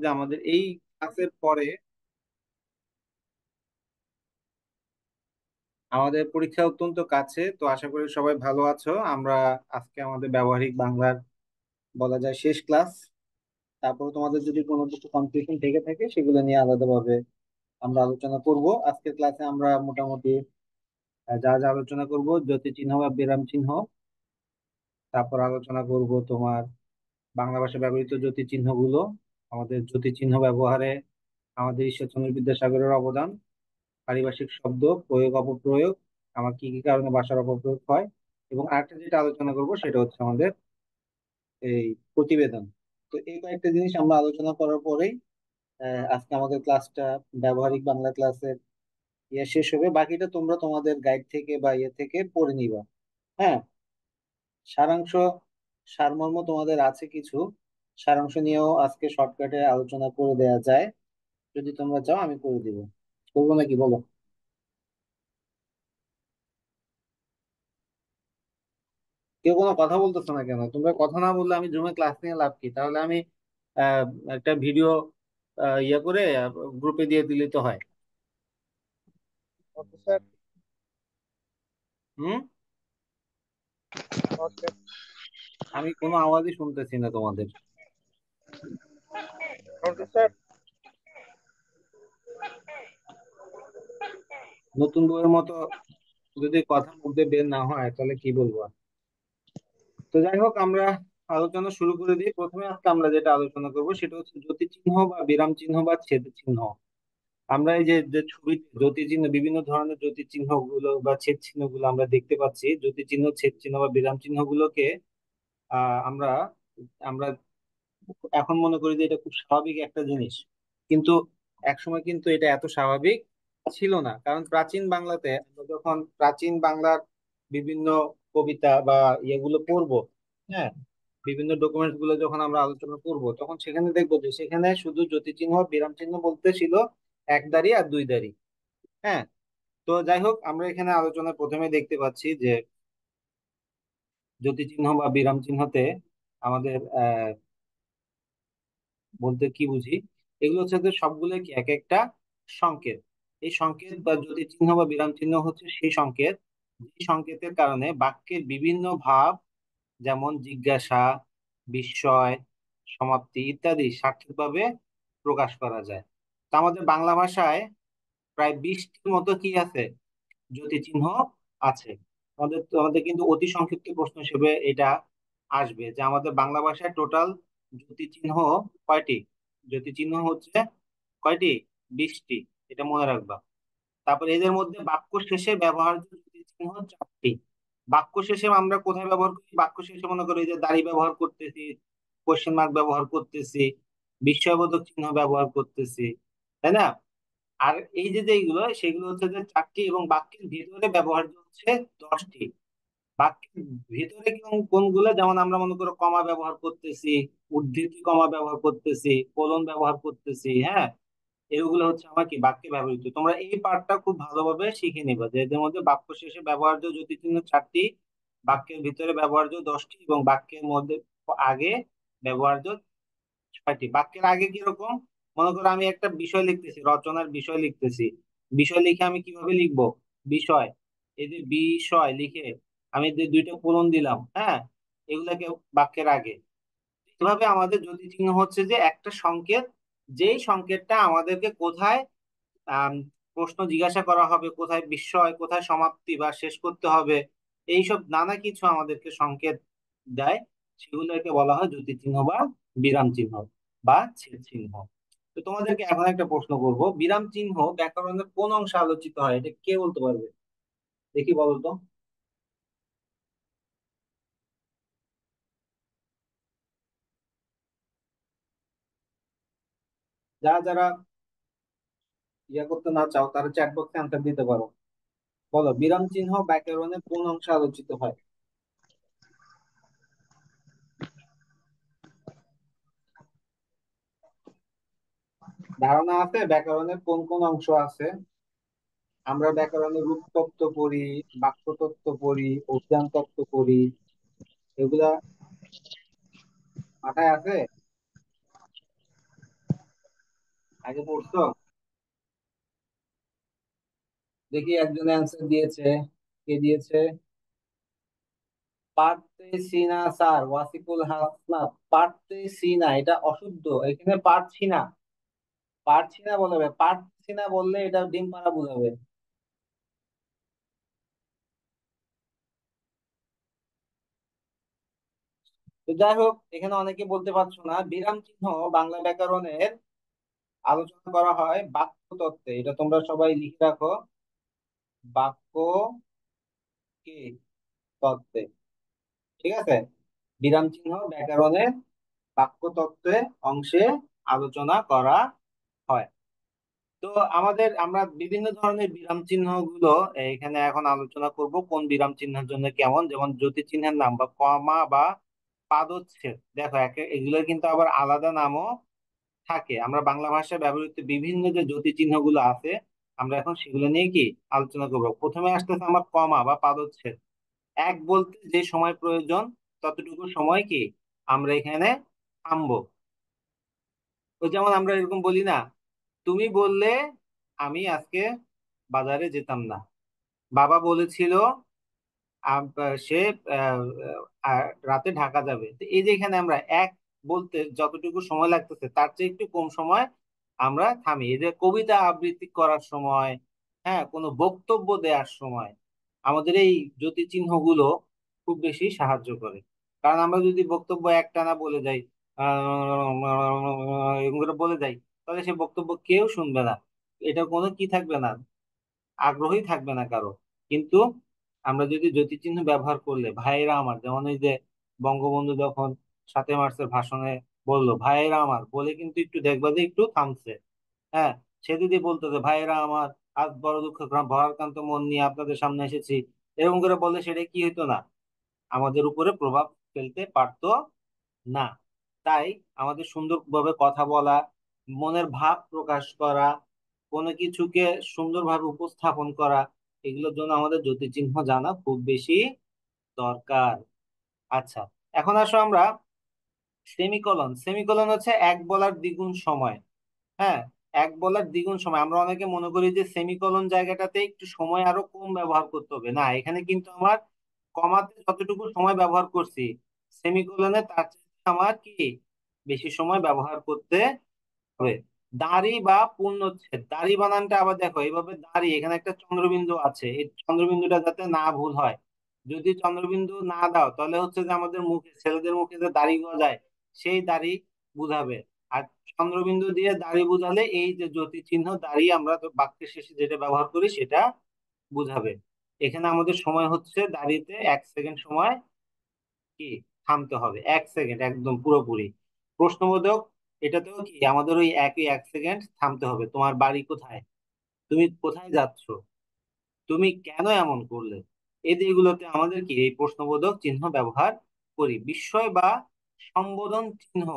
যে আমাদের এই ক্লাসের পরে আমাদের পরীক্ষা অত্যন্ত কাছে, তো আশা করি সবাই ভালো আছো। আমরা আজকে আমাদের ব্যবহারিক বাংলার বলা যায় শেষ ক্লাস। তারপর তোমাদের যদি কোনো কিছু কনফিউশন থেকে থাকে সেগুলো নিয়ে আলাদাভাবে আমরা আলোচনা করব। আজকের ক্লাসে আমরা মোটামুটি যা যা আলোচনা করব, জ্যোতি চিহ্ন বা বিরাম চিহ্ন, তারপর আলোচনা করব তোমার বাংলা ভাষায় ব্যবহৃত জ্যোতি চিহ্নগুলো, আমাদের জ্যোতি চিহ্ন ব্যবহারে আমাদের ঈশ্বরচন্দ্র বিদ্যাসাগরের অবদান, পারিভাষিক শব্দ প্রয়োগ অপপ্রয়োগ, আমার কি কি কারণে ভাষার অপপ্রয়োগ হয়, এবং আরেকটা যেটা আলোচনা করব সেটা হচ্ছে আমাদের এই প্রতিবেদন। তো এই কয়েকটা জিনিস আমরা আলোচনা করার পরেই আজকে আমাদের ক্লাসটা, ব্যবহারিক বাংলা ক্লাসের শেষ হবে। বাকিটা তোমরা তোমাদের গাইড থেকে বা থেকে পড়ে নিবা। হ্যাঁ, সারাংশ সারমর্ম তোমাদের আছে কিছু, সারাংশ নিয়েও আজকে শর্টকাটে আলোচনা করে দেয়া যায়। যদি তোমরা চাও আমি করে দিব, করবো নাকি বলো? কেউ কোনো কথা বলতেছো না কেন? তোমরা কথা না বললে আমি জুমে ক্লাস নিয়ে লাভ কি? তাহলে আমি আহ, একটা ভিডিও ইয়ে করে গ্রুপে দিয়ে দিলে তো হয়। Okay sir. হুম। ওকে। আমি কোনো আওয়াজই শুনতেছি না তোমাদের। Okay sir. নতুন বইয়ের মতো যদি কথা মধ্যে বের না হয় তাহলে কি বলবো আর? তো যাই হোক, আমরা আলোচনা শুরু করে দিই। প্রথমে আজকে আমরা যেটা আলোচনা করব সেটা হচ্ছে জ্যোতি চিহ্ন বা বিরাম চিহ্ন বা ছেদ চিহ্ন। আমরা এই যে যে ছবিতে জ্যোতি চিহ্ন, বিভিন্ন ধরনের জ্যোতি চিহ্ন গুলো বা ছেদ চিহ্ন গুলো আমরা দেখতে পাচ্ছি, জ্যোতি চিহ্ন, ছেদ চিহ্ন বা বিরাম চিহ্ন গুলোকে আমরা আমরা এখন মনে করি যে এটা খুব স্বাভাবিক একটা জিনিস, কিন্তু একসময় কিন্তু এটা এত স্বাভাবিক ছিল না। কারণ প্রাচীন বাংলাতে আমরা যখন প্রাচীন বাংলার বিভিন্ন কবিতা বা ইয়েগুলো পড়বো, হ্যাঁ, বিভিন্ন ডকুমেন্টস গুলো যখন আমরা আলোচনা করব তখন সেখানে দেখবো যে সেখানে শুধু জ্যোতি চিহ্ন বিরাম চিহ্ন বলতে ছিল এক দাড়ি আর দুই দাড়ি। হ্যাঁ, তো যাই হোক, আমরা এখানে আলোচনায় প্রথমে দেখতে পাচ্ছি যে জ্যোতি চিহ্ন বা বিরাম চিহ্নতে আমাদের বলতে কি বুঝি, এগুলো হচ্ছে যে সবগুলো কি এক একটা সংকেত। এই সংকেত বা জ্যোতি চিহ্ন বা বিরাম চিহ্ন হচ্ছে সেই সংকেত, যে সংকেতের কারণে বাক্যের বিভিন্ন ভাব, যেমন জিজ্ঞাসা, বিস্ময়, সমাপ্তি ইত্যাদি সার্থকভাবে প্রকাশ করা যায়। তা আমাদের বাংলা ভাষায় প্রায় 20টির মতো কি আছে, জ্যোতি চিহ্ন আছে। আমাদের কিন্তু অতি সংক্ষিপ্ত প্রশ্ন হিসেবে এটা আসবে যে আমাদের বাংলা ভাষায় টোটাল জ্যোতি চিহ্ন কয়টি। জ্যোতি চিহ্ন হচ্ছে কয়টি? 20টি, এটা মনে রাখবা। তারপর এদের মধ্যে বাক্য শেষে ব্যবহার্য জ্যোতি চিহ্ন 4টি। বাক্য শেষে আমরা কোথায় ব্যবহার করি? বাক্য শেষে মনে করি যে দাড়ি ব্যবহার করতেছি, কোশ্চেন মার্ক ব্যবহার করতেছি, বিস্ময়বোধক চিহ্ন ব্যবহার করতেছি, তাই না? আর এই যে যে এইগুলো, সেগুলো হচ্ছে যে 4টি, এবং বাক্যের ভিতরে ব্যবহার্য হচ্ছে 10টি। বাক্যের ভিতরে কোনগুলো, যেমন আমরা মনে করো কমা ব্যবহার করতেছি, উদ্ধৃতি কমা ব্যবহার করতেছি, কোলন ব্যবহার করতেছি, হ্যাঁ, এগুলো হচ্ছে আমার কি বাক্যে ব্যবহৃত। তোমরা এই পার্টটা খুব ভালোভাবে শিখে নিবা যে এদের মধ্যে বাক্য শেষে ব্যবহার্য জ্যোতি চিহ্ন 4টি, বাক্যের ভিতরে ব্যবহার্য 10টি, এবং বাক্যের মধ্যে আগে ব্যবহার্য 6টি। বাক্যের আগে কিরকম? মনে করো আমি একটা বিষয় লিখতেছি, রচনার বিষয় লিখতেছি। বিষয় লিখে আমি কিভাবে লিখবো? বিষয়, এই যে বিষয় লিখে আমি যে দুইটা পূরণ দিলাম, হ্যাঁ, এগুলাকে বাক্যের আগে। এভাবে আমাদের জ্যোতি চিহ্ন হচ্ছে যে একটা সংকেত, যেই সংকেতটা আমাদেরকে কোথায় আম, প্রশ্ন জিজ্ঞাসা করা হবে, কোথায় বিস্ময়, কোথায় সমাপ্তি বা শেষ করতে হবে, এইসব নানা কিছু আমাদেরকে সংকেত দেয়। সেগুলোকে বলা হয় জ্যোতি চিহ্ন বা বিরাম চিহ্ন বা ছেদ চিহ্ন। তো তোমাদেরকে এখন একটা প্রশ্ন করব, বিরাম চিহ্ন ব্যাকরণের কোন অংশে আলোচিত হয়, এটা কে বলতে পারবে? দেখি বলো তো। যারা যারা ইয়া করতে না চাও তারা চ্যাট বক্সে অ্যান্সার দিতে পারো। বলো, বিরাম চিহ্ন ব্যাকরণের কোন অংশে আলোচিত হয়? ধারণা আছে ব্যাকরণের কোন কোন অংশ আছে? আমরা ব্যাকরণের রূপতত্ত্ব পড়ি, বাক্যতত্ত্ব পড়ি, অভিধান তত্ত্ব পড়ি, এগুলা মাথায় আছে? আগে পড়ছো? দেখি একজন অ্যান্সার দিয়েছে। কে দিয়েছে? পারতেছি না স্যার, ওয়াসিকুল হাসনাত। পারতেছি না, এটা অশুদ্ধ, এখানে পারছি না। পারছি না বলবে, পারছি না বললে এটা ডিম পাড়া বুঝাবে। তো যাই হোক, এখানে অনেকে বলতে পারছো না। বিরাম চিহ্ন বাংলা ব্যাকরণের আলোচনা করা হয় বাক্য তত্ত্বে, এটা তোমরা সবাই লিখে রাখো। বাক্য কি তত্ত্বে, ঠিক আছে? বিরাম চিহ্ন ব্যাকরণের বাক্য তত্ত্বে অংশে আলোচনা করা হয়। তো আমরা বিভিন্ন ধরনের বিরাম চিহ্ন গুলো এখানে এখন আলোচনা করব, কোন বিরাম চিহ্নের জন্য কেমন। যেমন জ্যোতি চিহ্নের নাম বা কমা বা পাদচ্ছেদ, দেখো এগুলোর কিন্তু আবার আলাদা নামও থাকে। আমরা বাংলা ভাষায় ব্যবহৃত বিভিন্ন যে জ্যোতি চিহ্ন গুলো আছে, আমরা এখন সেগুলো নিয়ে কি আলোচনা করব। প্রথমে আসতেছে আমার কমা বা পাদচ্ছেদ। এক বলতে যে সময় প্রয়োজন, ততটুকু সময় কি আমরা এখানে থামবো। তো যেমন আমরা এরকম বলি না, তুমি বললে আমি আজকে বাজারে যেতাম না, বাবা বলেছিল সে আহ, রাতে ঢাকা যাবে। তো এই যে এখানে আমরা এক বলতে যতটুকু সময় লাগতেছে তার চেয়ে একটু কম সময় আমরা থামি। এই যে কবিতা আবৃত্তি করার সময়, হ্যাঁ, কোনো বক্তব্য দেওয়ার সময় আমাদের এই জ্যোতি চিহ্নগুলো খুব বেশি সাহায্য করে। কারণ আমরা যদি বক্তব্য একটানা বলে যাই, এগুলো বলে যাই, তাহলে সে বক্তব্য কেউ শুনবে না। এটা কোনো কি থাকবে না, আগ্রহী থাকবে না কারো। কিন্তু আমরা যদি জ্যোতিচিহ্ন ব্যবহার করলে, ভাইয়েরা আমার, যেমন এই যে বঙ্গবন্ধু যখন 7ই মার্চের ভাষণে বললো ভাইয়েরা আমার বলে, কিন্তু একটু দেখবা যে একটু থামছে। হ্যাঁ, সে যদি বলতো যে ভাইয়েরা আমার, আজ বড় দুঃখ ভারাক্রান্ত মন নিয়ে আপনাদের সামনে এসেছি, এরকম করে বললে সেটা কি হতো না, আমাদের উপরে প্রভাব ফেলতে পারতো না। তাই আমাদের সুন্দরভাবে কথা বলা, মনের ভাব প্রকাশ করা, কোনো কিছুকে সুন্দরভাবে উপস্থাপন করা, এগুলোর জন্য আমাদের জ্যোতিচিহ্ন জানা খুব বেশি দরকার। আচ্ছা, এখন আসো আমরা সেমিকোলন। সেমিকোলন হচ্ছে এক বলার দ্বিগুণ সময়। হ্যাঁ, এক বলার দ্বিগুণ সময়। আমরা অনেকে মনে করি যে সেমিকোলন জায়গাটাতে একটু সময় আরো কম ব্যবহার করতে হবে, না, এখানে কিন্তু আমার কমাতে যতটুকু সময় ব্যবহার করছি, সেমিকোলনে তার চেয়ে আমার কি বেশি সময় ব্যবহার করতে হবে। দাড়ি বা পূর্ণচ্ছেদ, দাড়ি বানানটা আবার দেখো এইভাবে, দাড়ি এখানে একটা চন্দ্রবিন্দু আছে, এই চন্দ্রবিন্দুটা যাতে না ভুল হয়। যদি চন্দ্রবিন্দু না দাও তাহলে হচ্ছে যে আমাদের মুখে, ছেলেদের মুখে যে দাড়ি গজায়, সেই দাড়ি বুঝাবে। আর চন্দ্রবিন্দু দিয়ে দাড়ি বুঝালে এই যে জ্যোতি চিহ্ন দাড়ি আমরা তো বাক্যের শেষে যেটা ব্যবহার করি সেটা বুঝাবে। এখানে আমাদের সময় হচ্ছে দাড়িতে 1 সেকেন্ড সময় কি থামতে হবে, 1 সেকেন্ড একদম পুরোপুরি। প্রশ্নবোধক, এটাতেও কি আমাদের ওই একই 1 সেকেন্ড থামতে হবে। তোমার বাড়ি কোথায়, তুমি কোথায় যাচ্ছ, তুমি কেন এমন করলে, এই দিকগুলোতে আমাদের কি এই প্রশ্নবোধক চিহ্ন ব্যবহার করি। বিস্ময় বা সম্বোধন চিহ্ন,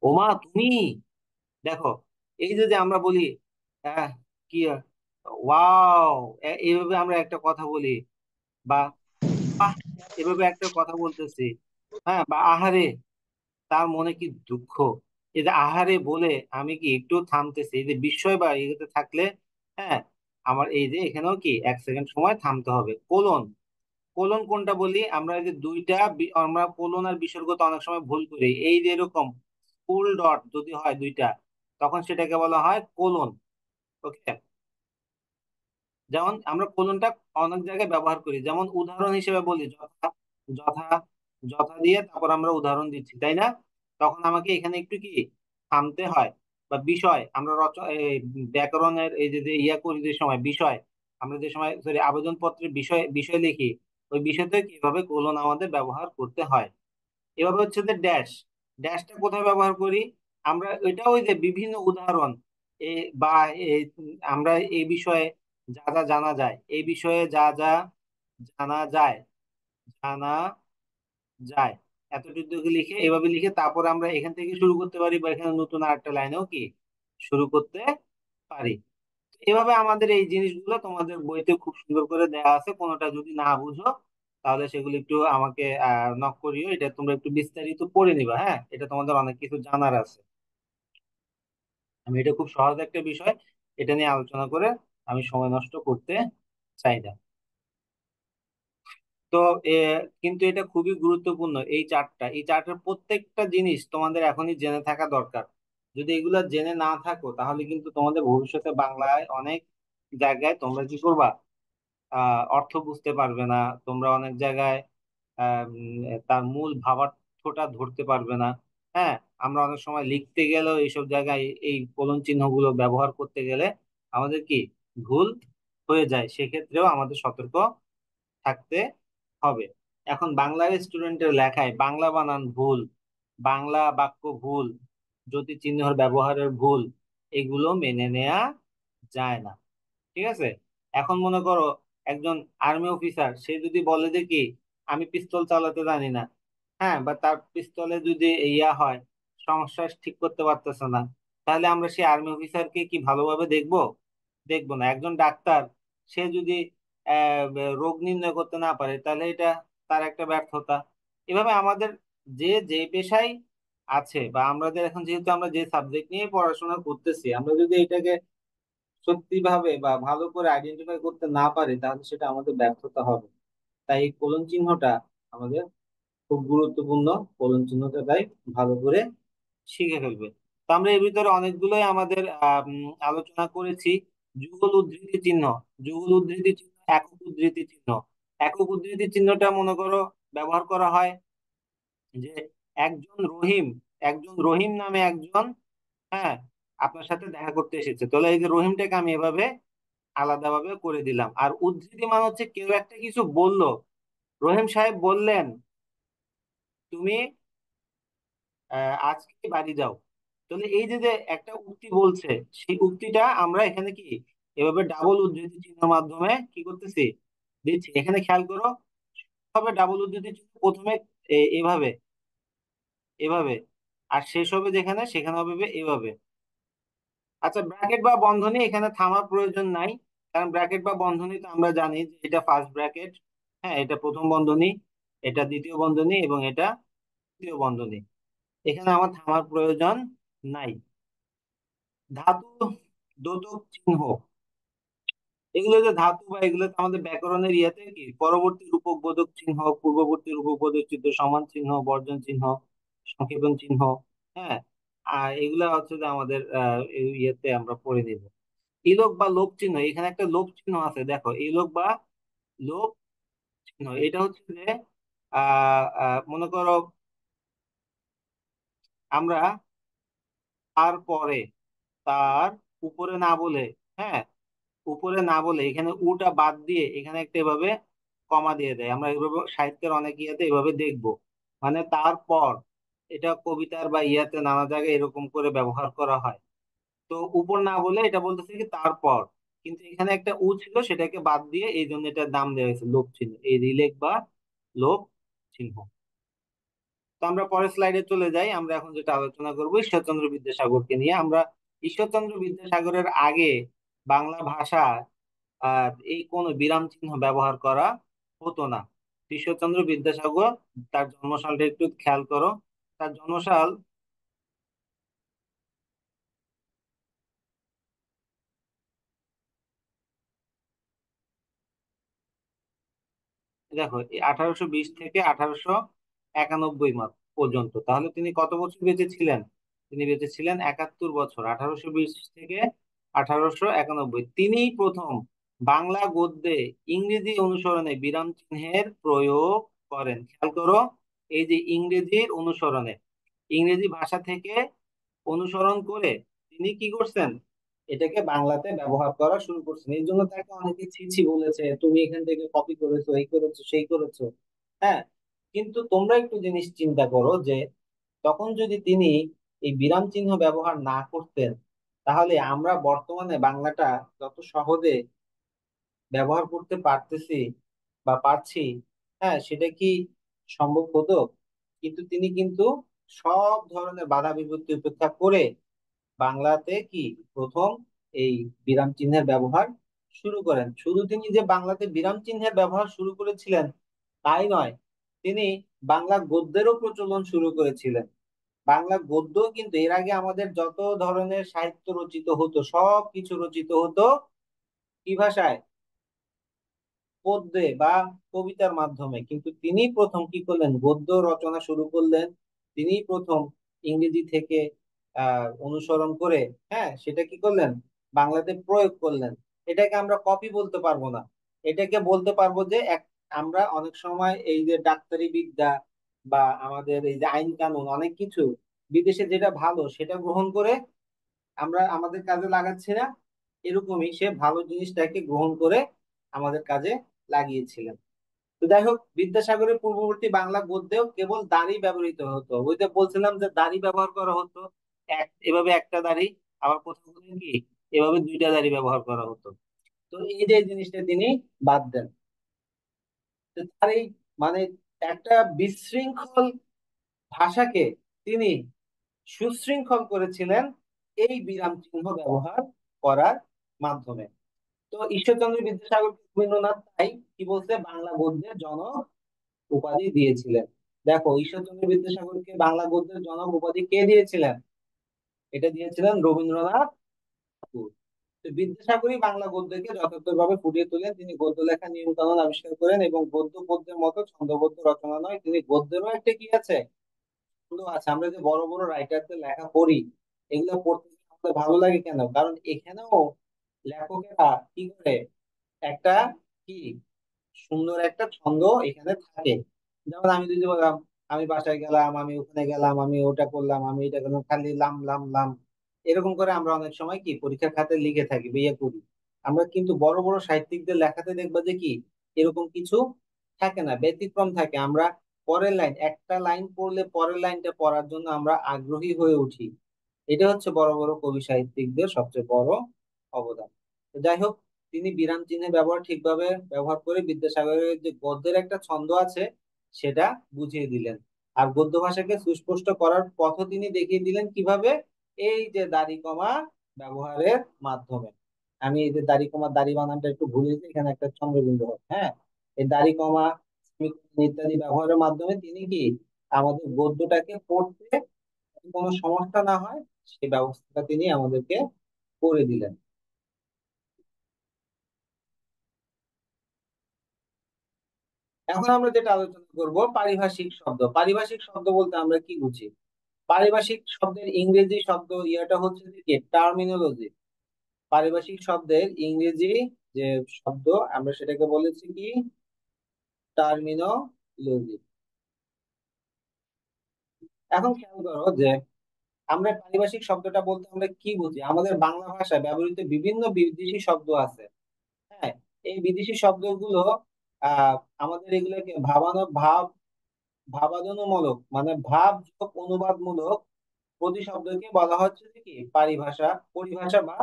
ওমা তুমি, দেখো এই যে যে আমরা বলি আহ, কি ওয়াও, এইভাবে আমরা একটা কথা বলি, বা আহ, এভাবে একটা কথা বলতেছি। হ্যাঁ, বা আহারে, তার মনে কি দুঃখ। এই যে আহারে বলে আমি কি একটু থামতেছি, এই যে বিস্ময় বা ইয়েতে থাকলে, হ্যাঁ, আমার এই যে এখানেও কি 1 সেকেন্ড সময় থামতে হবে। কোলন, কোলন কোনটা বলি আমরা, এই যে দুইটা আমরা কোলন আর বিসর্গ তো অনেক সময় ভুল করি। এই যে এরকম ফুল ডট যদি হয় দুইটা, তখন সেটাকে বলা হয় কোলন। ওকে, যেমন আমরা কোলনটা অনেক জায়গায় ব্যবহার করি, যেমন উদাহরণ হিসেবে বলি যথা, যথা, যথা দিয়ে তারপর আমরা উদাহরণ দিচ্ছি, তাই না? তখন আমাকে এখানে একটু কি থামতে হয়। বা বিষয়, আমরা ব্যাকরণের এই যে যে ইয়া করি যে সময় বিষয়, আমরা যে সময় সরি আবেদনপত্রের বিষয় বিষয় লিখি, ওই বিষয়তে কিভাবে কোলন আমাদের ব্যবহার করতে হয়। এভাবে হচ্ছে যে ড্যাশ, ড্যাশটা কোথায় ব্যবহার করি আমরা, এটা ওই যে বিভিন্ন উদাহরণ এ বা আমরা এই বিষয়ে যা যা জানা যায়, এই বিষয়ে যা যা জানা যায়, জানা যায়, এতটুকু লিখে এভাবে লিখে তারপর আমরা এখান থেকে শুরু করতে পারি, বা এখানে নতুন আরেকটা লাইনেও কি শুরু করতে পারি। এভাবে আমাদের এই জিনিসগুলো তোমাদের বইতে খুব সুন্দর করে দেওয়া আছে। কোনোটা যদি না বুঝো তাহলে সেগুলো একটু আমাকে নক করিও, এটা তোমরা একটু বিস্তারিত পড়ে নিবা। হ্যাঁ, এটা তোমাদের অনেক কিছু জানার আছে। এটা খুব সহজ একটা বিষয়, এটা নিয়ে আলোচনা করে আমি সময় নষ্ট করতে চাই না। তো এ, কিন্তু এটা খুবই গুরুত্বপূর্ণ, এই চারটার প্রত্যেকটা জিনিস তোমাদের এখনই জেনে থাকা দরকার। যদি এগুলা জেনে না থাকো তাহলে কিন্তু তোমাদের ভবিষ্যতে বাংলায় অনেক জায়গায় তোমরা কি করবা, অর্থ বুঝতে পারবে না। তোমরা অনেক জায়গায় তার মূল ভাবার্থটা ধরতে পারবে না। হ্যাঁ, আমরা অনেক সময় লিখতে গেলেও এইসব জায়গায় এই কোলন চিহ্নগুলো ব্যবহার করতে গেলে আমাদের কি ভুল হয়ে যায়, সেক্ষেত্রেও আমাদের সতর্ক থাকতে হবে। এখন বাংলার স্টুডেন্টের লেখায় বাংলা বানান ভুল, বাংলা বাক্য ভুল, জ্যোতি চিহ্নের ব্যবহারের ভুল, এগুলো মেনে নেওয়া যায় না। ঠিক আছে? এখন মনে করো একজন আর্মি অফিসার, সে যদি বলে যে কি আমি পিস্তল চালাতে জানি না, হ্যাঁ, বা তার পিস্তলে যদি ইয়া হয়, সমস্যা ঠিক করতে পারতেছে না, তাহলে আমরা সেই আর্মি অফিসারকে কি ভালোভাবে দেখবো? দেখবো না। একজন ডাক্তার, সে যদি রোগ নির্ণয় করতে না পারে, তাহলে এটা তার একটা ব্যর্থতা। এভাবে আমাদের যে পেশায় আছে, বা আমাদের এখন যেহেতু আমরা যে সাবজেক্ট নিয়ে পড়াশোনা করতেছি, আমরা যদি এটাকে সত্যি ভাবে বা ভালো করে আইডেন্টিফাই করতে না পারি, তাহলে সেটা আমাদের ব্যর্থতা হবে। তাই এই কোলন চিহ্নটা আমাদের খুব গুরুত্বপূর্ণ। কোলন চিহ্নটা তাই ভালো করে শিখে ফেলবে। তো আমরা এর ভিতরে অনেকগুলোই আমাদের আলোচনা করেছি। যুগল উদ্ধৃতি চিহ্ন, যুগল উদ্ধৃতি চিহ্ন, একক উদ্ধৃতি চিহ্ন। একক উদ্ধৃতি চিহ্নটা মনে করো ব্যবহার করা হয় যে একজন রহিম, একজন রহিম নামে একজন, হ্যাঁ, আপনার সাথে দেখা করতে এসেছে, তাহলে এই যে রহিমটাকে আমি এভাবে আলাদাভাবে করে দিলাম। আর উদ্ধৃতি মানে হচ্ছে কেউ একটা কিছু বললো, রহিম সাহেব বললেন তুমি আজকে বাড়ি যাও। তাহলে এই যে যে একটা উক্তি বলছে, সেই উক্তিটা আমরা এখানে কি এভাবে ডাবল উদ্ধৃতি চিহ্নের মাধ্যমে কি করতেছি, দিচ্ছি। এখানে খেয়াল করো, হবে ডাবল উদ্ধৃতি চিহ্ন প্রথমে এভাবে, এভাবে, আর শেষ হবে যেখানে সেখানে হবে এভাবে। আচ্ছা, ব্র্যাকেট বা বন্ধনী এখানে থামার প্রয়োজন নাই, কারণ ব্র্যাকেট বা বন্ধনী তো আমরা জানি যে এটা ফার্স্ট ব্র্যাকেট, হ্যাঁ, এটা প্রথম বন্ধনী, এটা দ্বিতীয় বন্ধনী, এবং এটা তৃতীয় বন্ধনী। এখানে আমার থামার প্রয়োজন নাই। ধাতু, দ্যোতক চিহ্ন, এগুলো যে ধাতু বা এগুলো তো আমাদের ব্যাকরণের ইয়েতে কি পরবর্তী রূপক বোধক চিহ্ন, পূর্ববর্তী রূপক বোধক চিহ্ন, সমান চিহ্ন, বর্জন চিহ্ন, সংক্ষেপণ চিহ্ন। হ্যাঁ, আর এগুলা হচ্ছে যে আমাদের এই ইয়েতে আমরা পড়ে নিব। ইলোক বা লোপ চিহ্ন, এখানে একটা লোপ চিহ্ন আছে, দেখো ইলোক বা লোপ চিহ্ন, এটা হচ্ছে যে মনে করো আমরা তারপরে, তার উপরে না বলে, হ্যাঁ, উপরে না বলে এখানে উটা বাদ দিয়ে এখানে একটা এভাবে কমা দিয়ে দেয়। আমরা এভাবে সাহিত্যের অনেক ইয়াতে এভাবে দেখবো, মানে তারপর, এটা কবিতার বা ইয়াতে নানা জায়গায় এরকম করে ব্যবহার করা হয়। তো উপর না বলে এটা বলতেছে কি তারপর, কিন্তু এখানে একটা উ ছিল, সেটাকে বাদ দিয়ে এই জন্য এটার নাম দেওয়া হয়েছে লোপ চিহ্ন, এই রিলেক বা লোপ চিহ্ন। তো আমরা পরের স্লাইডে চলে যাই। আমরা এখন যেটা আলোচনা করবো ঈশ্বরচন্দ্র বিদ্যাসাগরকে নিয়ে। আমরা ঈশ্বরচন্দ্র বিদ্যাসাগরের আগে বাংলা ভাষা এই কোনো বিরাম চিহ্ন ব্যবহার করা হতো না। ঈশ্বরচন্দ্র বিদ্যাসাগর, তার জন্মসালটা একটু খেয়াল করো। তার জন্মসাল, দেখো, 1820 থেকে 1891 মাস পর্যন্ত, তাহলে তিনি কত বছর বেঁচে ছিলেন? তিনি বেঁচে ছিলেন 71 বছর, 1820 থেকে 1891। তিনিই প্রথম বাংলা গদ্যে ইংরেজি অনুসরণে বিরাম চিহ্নের প্রয়োগ করেন। খেয়াল করো, এই যে ইংরেজির অনুসরণে, ইংরেজি ভাষা থেকে অনুসরণ করে তিনি কি করছেন, এটাকে বাংলাতে ব্যবহার করা শুরু করছেন। এই জন্য তাকে অনেকে ছি ছি বলেছে, তুমি এখান থেকে কপি করেছো, এই করেছো, সেই করেছো। হ্যাঁ, কিন্তু তোমরা একটু জিনিস চিন্তা করো যে তখন যদি তিনি এই বিরাম চিহ্ন ব্যবহার না করতেন, তাহলে আমরা বর্তমানে বাংলাটা যত সহজে ব্যবহার করতে পারতেছি বা পারছি, হ্যাঁ, সেটা কি সম্ভব হতো? কিন্তু তিনি কিন্তু সব ধরনের বাধা বিপত্তি উপেক্ষা করে বাংলাতে কি প্রথম এই বিরাম চিহ্নের ব্যবহার শুরু করেন। শুধু তিনি যে বাংলাতে বিরাম চিহ্নের ব্যবহার শুরু করেছিলেন তাই নয়, তিনি বাংলা গদ্যেরও প্রচলন শুরু করেছিলেন। বাংলা গদ্য কিন্তু এর আগে আমাদের যত ধরনের সাহিত্য রচিত হতো সব কিছু রচিত হতো কি ভাষায়? পদ্যে বা কবিতার মাধ্যমে। কিন্তু তিনি প্রথম কি করলেন, গদ্য রচনা শুরু করলেন। তিনি প্রথম ইংরেজি থেকে অনুসরণ করে, হ্যাঁ, সেটা কি করলেন, বাংলাতে প্রয়োগ করলেন। এটাকে আমরা কপি বলতে পারবো না। এটাকে বলতে পারবো যে আমরা অনেক সময় এই যে ডাক্তারি বিদ্যা বা আমাদের এই যে আইন কানুন অনেক কিছু বিদেশে যেটা ভালো সেটা গ্রহণ করে আমরা আমাদের কাজে লাগাচ্ছি না, এরকমই সে ভালো জিনিসটাকে গ্রহণ করে আমাদের কাজে লাগিয়েছিলেন। তো যাই হোক, বিদ্যাসাগরের পূর্ববর্তী বাংলা গদ্যেও কেবল দাড়ি ব্যবহৃত হতো। ওই যে বলছিলাম যে দাড়ি ব্যবহার করা হতো, এভাবে একটা দাড়ি, আবার কোথাও কোথাও কি এভাবে দুইটা দাড়ি ব্যবহার করা হতো। তো এই যে জিনিসটা তিনি বাদ দেন। তো তার এই মানে একটা বিশৃঙ্খল ভাষাকে তিনি সুশৃঙ্খল করেছিলেন এই বিরাম চিহ্ন ব্যবহার করার মাধ্যমে। তো ঈশ্বরচন্দ্র বিদ্যাসাগর রবীন্দ্রনাথ তাই কি বলছে, বাংলা গদ্যের জনক উপাধি দিয়েছিলেন। দেখো, ঈশ্বরচন্দ্র বিদ্যাসাগরকে বাংলা গদ্যের জনক উপাধি কে দিয়েছিলেন? এটা দিয়েছিলেন রবীন্দ্রনাথ ঠাকুর। তো বিদ্যাসাগরই বাংলা গদ্যকে যথার্থভাবে ফুটিয়ে তোলেন। তিনি গদ্য লেখার নিয়ম কানুন আবিষ্কার করেন এবং গদ্য পদ্যের মতো ছন্দবদ্ধ রচনা নয়, তিনি গদ্যেরও একটা কি আছে, ছন্দ আছে। আমরা যে বড় বড় রাইটারদের লেখা পড়ি, এগুলো পড়তে আমাদের ভালো লাগে কেন? কারণ এখানেও লেখকেরা কি করে, একটা কি সুন্দর একটা ছন্দ এখানে থাকে। যেমন আমি যদি বললাম, আমি বাসায় গেলাম, আমি ওখানে গেলাম, আমি ওটা করলাম, আমি এটা করলাম, খালি লাম লাম লাম, এরকম করে আমরা অনেক সময় কি পরীক্ষার খাতায় লিখে থাকি, বিয়ে করি। আমরা কিন্তু বড় বড় সাহিত্যিকদের লেখাতে দেখবা যে কি এরকম কিছু থাকে না, ব্যতিক্রম থাকে। আমরা পরের লাইন, একটা লাইন পড়লে পরের লাইনটা পড়ার জন্য আমরা আগ্রহী হয়ে উঠি। এটা হচ্ছে বড় বড় কবি সাহিত্যিকদের সবচেয়ে বড় অবদান। তো যাই হোক, তিনি বিরাম চিহ্নের ব্যবহার ঠিকভাবে ব্যবহার করে বিদ্যাসাগরের যে গদ্যের একটা ছন্দ আছে সেটা বুঝিয়ে দিলেন। আর গদ্য ভাষাকে সুস্পষ্ট করার পথও তিনি দেখিয়ে দিলেন কিভাবে, এই যে দাড়ি কমা ব্যবহারের মাধ্যমে। আমি এই যে দাড়ি কমা, দাড়ি বানানটা একটু ভুলেছি, এখানে একটা চন্দ্রবিন্দু হবে, হ্যাঁ। এই দাড়ি কমা সেমিকোলন ইত্যাদি ব্যবহারের মাধ্যমে তিনি কি আমাদের গদ্যটাকে পড়তে কোনো সমস্যা না হয় সেই ব্যবস্থাটা তিনি আমাদেরকে করে দিলেন। এখন আমরা যেটা আলোচনা করব, পারিভাষিক শব্দ। পারিভাষিক শব্দ বলতে আমরা কি বুঝি? পারিভাষিক শব্দের ইংরেজি শব্দ ইয়েটা হচ্ছে যে কি টার্মিনোলজি। পারিভাষিক শব্দের ইংরেজি যে শব্দ, আমরা সেটাকে বলেছি কি টার্মিনোলজি। এখন খেয়াল করো যে আমরা পারিভাষিক শব্দটা বলতে আমরা কি বুঝি। আমাদের বাংলা ভাষায় ব্যবহৃত বিভিন্ন বিদেশি শব্দ আছে, হ্যাঁ। এই বিদেশি শব্দগুলো আহ আমাদের এগুলোকে ভাবাদনমূলক মানে ভাব যোগ অনুবাদমূলক প্রতিশব্দকে বলা হচ্ছে যে কি পারিভাষা, পরিভাষা বা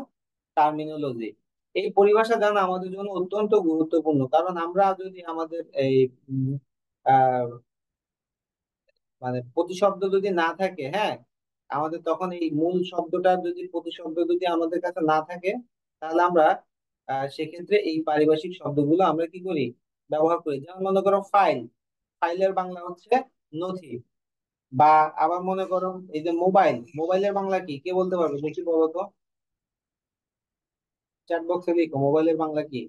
টার্মিনোলজি। এই পরিভাষা জানা আমাদের জন্য অত্যন্ত গুরুত্বপূর্ণ, কারণ আমরা যদি আমাদের এই উম, আহ মানে প্রতিশব্দ যদি না থাকে, হ্যাঁ, আমাদের তখন এই মূল শব্দটা যদি প্রতিশব্দ যদি আমাদের কাছে না থাকে, তাহলে আমরা সেক্ষেত্রে এই পারিভাষিক শব্দগুলো আমরা কি করি, ব্যবহার করি। যেমন মনে করো ফাইল, ফাইলের বাংলা হচ্ছে নথি। বা আবার মনে করো এই যে মোবাইল, মোবাইলের বাংলা কি, কে বলতে পারবে দেখি বলো তো? চ্যাট বক্সে লিখো মোবাইলের বাংলা কি।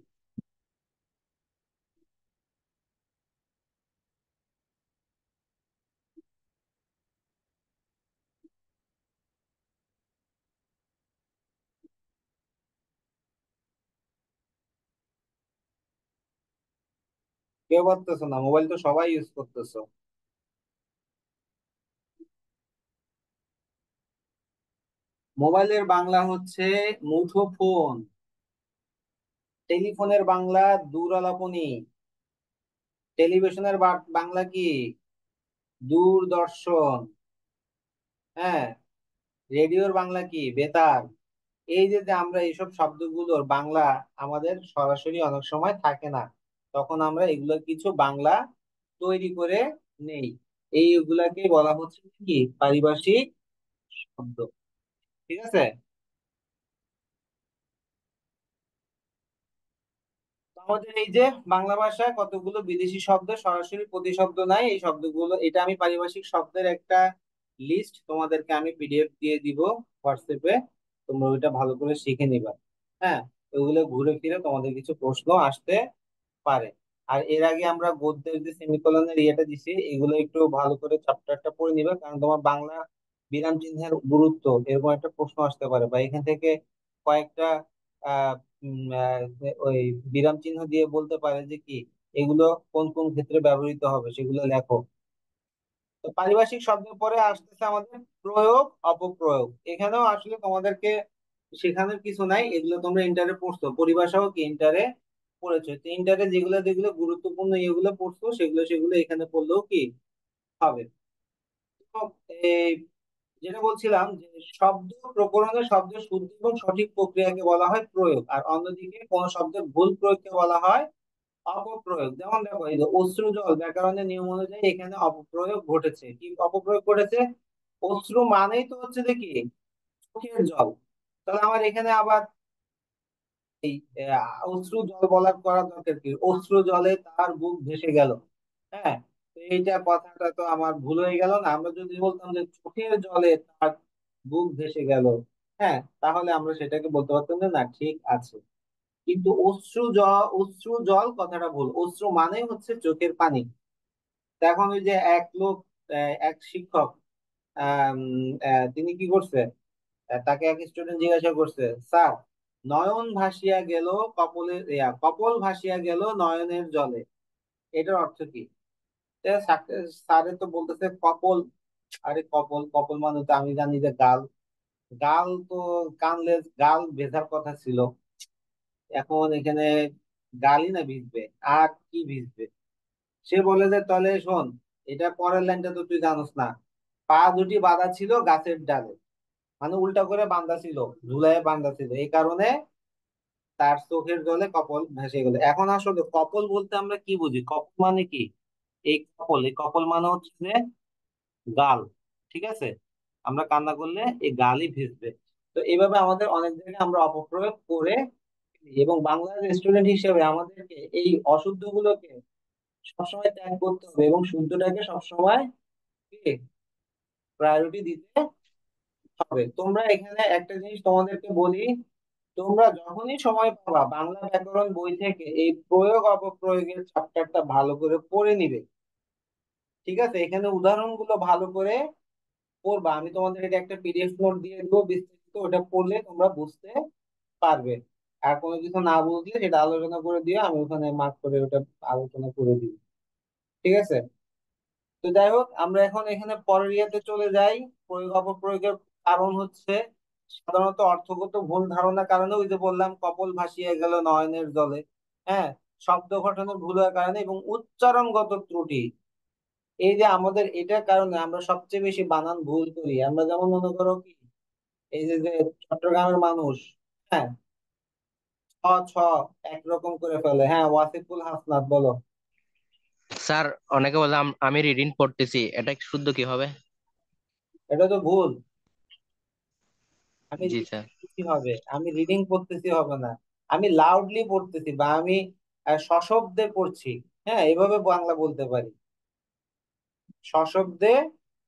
কেউ পারতেছো না, মোবাইল তো সবাই ইউজ করতেছো। মোবাইলের বাংলা হচ্ছে মুঠোফোন। টেলিফোনের বাংলা দূরআলাপনী। টেলিভিশনের বাংলা কি, দূরদর্শন, হ্যাঁ। রেডিওর বাংলা কি, বেতার। এই যে যে আমরা এইসব শব্দগুলোর বাংলা আমাদের সরাসরি অনেক সময় থাকে না, তখন আমরা এগুলো কিছু বাংলা তৈরি করে নেই। এইগুলাকে বলা হচ্ছে কি পারিভাষিক শব্দ। ঠিক আছে। তো আমাদের এই যে বাংলা ভাষায় কতগুলো বিদেশি শব্দ সরাসরি প্রতিশব্দ নাই, এই শব্দগুলো, এটা আমি পারিভাষিক শব্দের একটা লিস্ট তোমাদেরকে আমি পিডিএফ দিয়ে দিব হোয়াটসঅ্যাপে, তোমরা ওইটা ভালো করে শিখে নিবা। হ্যাঁ, ওইগুলো ঘুরে ফিরে তোমাদের কিছু প্রশ্ন আসতে পারে। আর এর আগে আমরা গদ্যের যে সেমিকোলনের ইয়েটা দিছি, এগুলো একটু ভালো করে চ্যাপ্টারটা পড়ে নিবে, কারণ তোমার বাংলা বিরাম চিহ্নের গুরুত্ব এরকম একটা প্রশ্ন আসতে পারে, বা এখান থেকে কয়েকটা আহ ওই বিরাম চিহ্ন দিয়ে বলতে পারে যে কি এগুলো কোন কোন ক্ষেত্রে ব্যবহৃত হবে, সেগুলো লেখো। তো পারিভাষিক শব্দের পরে আসতেছে আমাদের প্রয়োগ অপপ্রয়োগ। এখানেও আসলে তোমাদেরকে শেখানোর কিছু নাই, এগুলো তোমরা ইন্টারে পড়ছো, পরিভাষাও কি ইন্টারে পড়েছো। তো ইন্টারে যেগুলো যেগুলো গুরুত্বপূর্ণ এগুলো পড়ছো, সেগুলো সেগুলো এখানে পড়লেও কি হবে। তো এই যেটা বলছিলাম যে শব্দ প্রকরণে শব্দের শুদ্ধ এবং সঠিক প্রক্রিয়াকে বলা হয় প্রয়োগ, আর অন্যদিকে কোন শব্দের ভুল প্রয়োগকে বলা হয় অপপ্রয়োগ। যেমন দেখো, এই যে অশ্রু জল ব্যাকরণের নিয়ম অনুযায়ী এখানে অপপ্রয়োগ ঘটেছে। কি অপপ্রয়োগ ঘটেছে? অশ্রু মানেই তো হচ্ছে যে কি চোখের জল। তাহলে আমার এখানে আবার এই অশ্রু জল বলার করার দরকার কি? অশ্রু জলে তার বুক ভেসে গেল। হ্যাঁ, তো এইটা কথাটা তো আমার ভুল হয়ে গেল না? আমরা যদি বলতাম যে চোখের জলে তার বুক ভেসে গেল, হ্যাঁ, তাহলে আমরা সেটাকে বলতে পারতাম যে না, ঠিক আছে। কিন্তু অশ্রু জল কথাটা ভুল, অশ্রু মানে হচ্ছে চোখের পানি। তো এখন ওই যে এক লোক, এক শিক্ষক, তিনি কি করছে, তাকে এক স্টুডেন্ট জিজ্ঞাসা করছে, স্যার, নয়ন ভাসিয়া গেল কপলের কপল ভাসিয়া গেল নয়নের জলে, এটার অর্থ কি? স্যারে তো বলতেছে কপল। আরে কপল কপল মানে তো আমি জানি যে গাল। গাল তো কানলে গাল ভেজার কথা ছিল, এখন এখানে গালই না ভিজবে, আর কি ভিজবে? সে বলে যে তাহলে শোন, এটা পরের লাইনটা তো তুই জানোস না, পা দুটি বাঁধা ছিল গাছের ডালে, মানে উল্টা করে বাঁধা ছিল, ঝুলায় বাঁধা ছিল, এই কারণে তার চোখের জলে কপল ভেসে গেল। এখন আসলে কপল বলতে আমরা কি বুঝি? কপল মানে কি? এই কপল মানে হচ্ছে যে গাল। ঠিক আছে, আমরা কান্না করলে এই গালই ভিজবে। তো এইভাবে আমাদের অনেক জায়গায় আমরা অপপ্রয়োগ করে ফেলি। এবং বাংলার স্টুডেন্ট হিসেবে আমাদেরকে এই অশুদ্ধ গুলোকে সবসময় ত্যাগ করতে হবে এবং শুদ্ধটাকে সবসময় প্রায়োরিটি দিতে হবে। তোমরা এখানে একটা জিনিস তোমাদেরকে বলি, তোমরা যখনই সময় পাবা বাংলা ব্যাকরণ বই থেকে এই প্রয়োগ অপপ্রয়োগের চ্যাপ্টারটা ভালো করে পড়ে নিবে। ঠিক আছে, এখানে উদাহরণগুলো ভালো করে পড়বা। আমি তোমাদের এটা একটা পিডিএফ নোট দিয়ে দেবো বিস্তারিত, ওটা পড়লে তোমরা বুঝতে পারবে। আর কোনো কিছু না বুঝলে সেটা আলোচনা করে দিও, আমি ওখানে মার্ক করে ওটা আলোচনা করে দিব। ঠিক আছে। তো যাই হোক, আমরা এখন এখানে পরের ইয়েতে চলে যাই। প্রয়োগ অপপ্রয়োগের কারণ হচ্ছে সাধারণত অর্থগত ভুল ধারণার কারণে, ওই যে বললাম কপল ভাসিয়ে গেল নয়নের জলে। হ্যাঁ, শব্দ গঠনের ভুল হওয়ার কারণে এবং উচ্চারণগত ত্রুটি। এই যে আমাদের এটার কারণে আমরা সবচেয়ে বেশি বানান ভুল করি। আমরা যেমন মনে করো কি, এই যে যে চট্টগ্রামের মানুষ, হ্যাঁ, ছ ছ একরকম করে ফেলে। হ্যাঁ, ওয়াসিফুল হাসনাত বলো। স্যার, অনেকে বলে আমি রিডিং পড়তেছি, এটা কি শুদ্ধ কি হবে? এটা তো ভুল। আমি জি রিডিং স্যার। করতেছি হবে, আমি রিডিং করতেছি হবে না। আমি লাউডলি পড়তেছি, বা আমি সশব্দে পড়ছি। হ্যাঁ, এভাবে বাংলা বলতে পারি, সশব্দে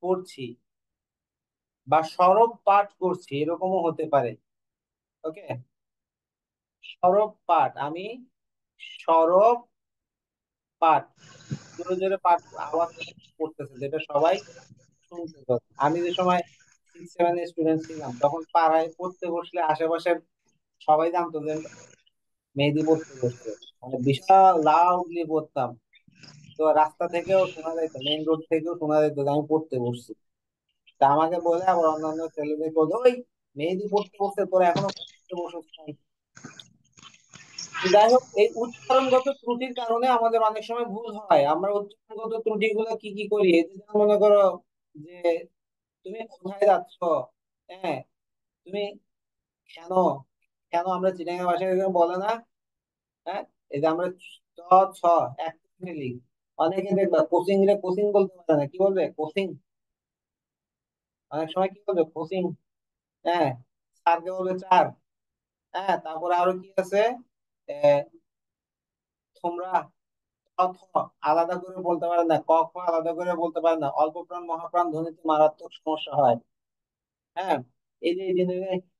পড়ছি বা সরব পাঠ করছি, এরকমও হতে পারে। ওকে, সরব পাঠ, আমি সরব পাঠ, জোরে জোরে পাঠ, আওয়াজ করে পড়তেছে, যেটা সবাই শুনতে পাবে। আমি যে সময় 6-7 স্টুডেন্ট ছিলাম, তখন পাড়ায় পড়তে বসলে আশেপাশের সবাই জানতো যে মেহেদি পড়তে বসছে, মানে বিশাল লাউডলি পড়তাম। তো রাস্তা থেকেও শোনা যেত, মেইন রোড থেকেও শোনা যেত যে আমি পড়তে বসছি। তা আমাকে বলে আবার অন্যান্য ছেলেদের বলতো, ওই মেহেদি পড়তে বসছে, তোরা এখনো পড়তে বসছ নাই। তো যাই হোক, এই উচ্চারণগত ত্রুটির কারণে আমাদের অনেক সময় ভুল হয়। আমরা উচ্চারণগত ত্রুটিগুলো কি কি করি? এই যে যেমন মনে করো যে তুমি কোথায় যাচ্ছ, হ্যাঁ, তুমি কেন, কেন আমরা চিটাঙ্গা ভাষায় এরকম বলে না? হ্যাঁ, এই যে আমরা চ ছ এক ফেলি, অনেকে দেখবা কোচিং রে কোচিং বলতে পারে না, কি বলবে? কোচিং। অনেক সময় কি বলবে? কোচিং। হ্যাঁ, স্যারকে বলবে স্যার। হ্যাঁ, তারপরে আরো কি আছে? আহ, তোমরা, থ আলাদা করে বলতে পারে না, ক খ আলাদা করে বলতে পারে না, অল্প প্রাণ মহাপ্রাণ ধ্বনিতে মারাত্মক সমস্যা হয়। হ্যাঁ, এই যে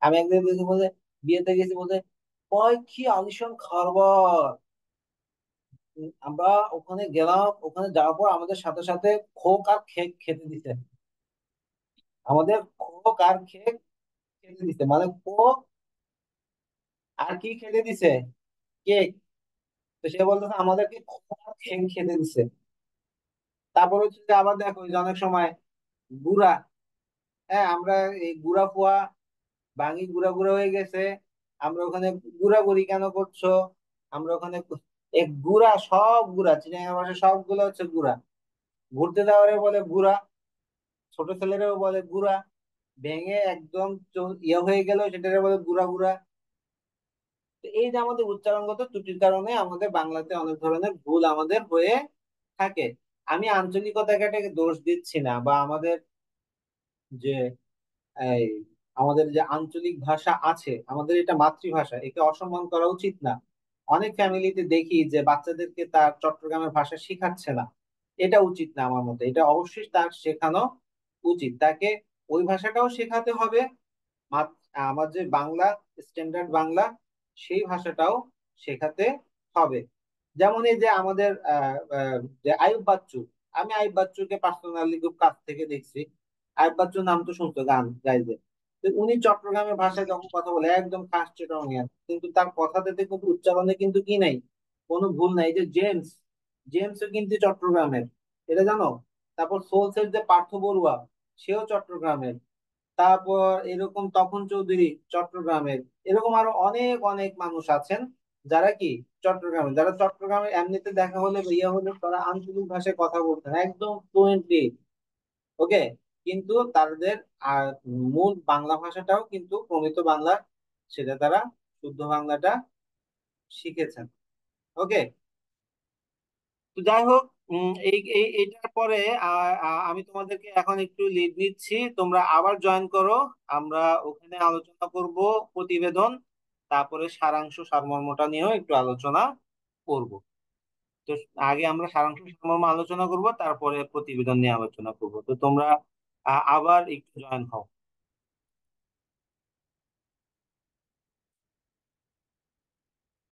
আমি একদিন দেখি বলে, বিয়েতে গেছি বলে, কয় কি আলিশান খাবার। আমরা ওখানে গেলাম, ওখানে যাওয়ার পর আমাদের সাথে সাথে খোক আর কেক খেতে দিতে, আমাদের খোক আর কেক খেতে দিতে, মানে কোক আর কি খেতে দিছে, কেক। তো সে বলতেছে আমাদেরকে খোক আর কেক খেতে দিছে। তারপর হচ্ছে যে আবার দেখো ওই যে অনেক সময় গুড়া, হ্যাঁ আমরা এই গুড়া ফুয়া ভাঙি গুড়া গুড়া হয়ে গেছে, আমরা ওখানে গুড়াগুড়ি কেন করছো, আমরা ওখানে এক গুড়া, সব গুড়া চিটাগাং ভাষা সবগুলো হচ্ছে গুড়া। ঘুরতে যাওয়ারে বলে গুড়া, ছোট ছেলেরাও বলে গুড়া, ভেঙে একদম ইয়ে হয়ে গেল সেটারে বলে গুড়া গুড়া। তো এই যে আমাদের উচ্চারণগত ত্রুটির কারণে আমাদের বাংলাতে অনেক ধরনের ভুল আমাদের হয়ে থাকে। আমি আঞ্চলিকতাটাকে দোষ দিচ্ছি না, বা আমাদের যে এই আমাদের যে আঞ্চলিক ভাষা আছে, আমাদের এটা মাতৃভাষা, একে অসম্মান করা উচিত না। অনেক ফ্যামিলিতে দেখি যে বাচ্চাদেরকে তার চট্টগ্রামের ভাষা শেখাচ্ছে না, এটা উচিত না আমার মতে। এটা অবশ্যই তার শেখানো উচিত, তাকে ওই ভাষাটাও শেখাতে হবে। আমার যে বাংলা, স্ট্যান্ডার্ড বাংলা, সেই ভাষাটাও শেখাতে হবে। যেমন এই যে আমাদের যে আইয়ুব বাচ্চু, আমি আইয়ুব বাচ্চুকে পার্সোনালি খুব কাছ থেকে দেখছি। আইয়ুব বাচ্চুর নাম তো শুনতো, গান গাইতে। তো উনি চট্টগ্রামের ভাষায় যখন কথা বলে একদম খাস চিটাগং, কিন্তু তার কথাতে কিন্তু উচ্চারণে কিন্তু কি নাই, কোনো ভুল নাই। এই যে জেমস, জেমসও কিন্তু চট্টগ্রামের, এটা জানো? তারপর সোলসের যে পার্থ বড়ুয়া, সেও চট্টগ্রামের। তারপর এরকম তপন চৌধুরী চট্টগ্রামের। এরকম আরো অনেক অনেক মানুষ আছেন যারা কি চট্টগ্রামে, যারা চট্টগ্রামে এমনিতে দেখা হলে বা ইয়ে হলে তারা আঞ্চলিক ভাষায় কথা বলতেন একদম ফ্লুয়েন্টলি। ওকে, কিন্তু তাদের আর মূল বাংলা ভাষাটাও কিন্তু প্রমিত বাংলা, সেটা তারা শুদ্ধ বাংলাটা শিখেছেন। ওকে, তো যাই হোক, এইটার পরে আমি তোমাদেরকে এখন একটু লিড নিচ্ছি, তোমরা আবার জয়েন করো। আমরা ওখানে আলোচনা করব প্রতিবেদন, তারপরে সারাংশ সারমর্মটা নিয়েও একটু আলোচনা করব। তো আগে আমরা সারাংশ সারমর্ম আলোচনা করব, তারপরে প্রতিবেদন নিয়ে আলোচনা করব। তো তোমরা আবার একটু জয়েন হও।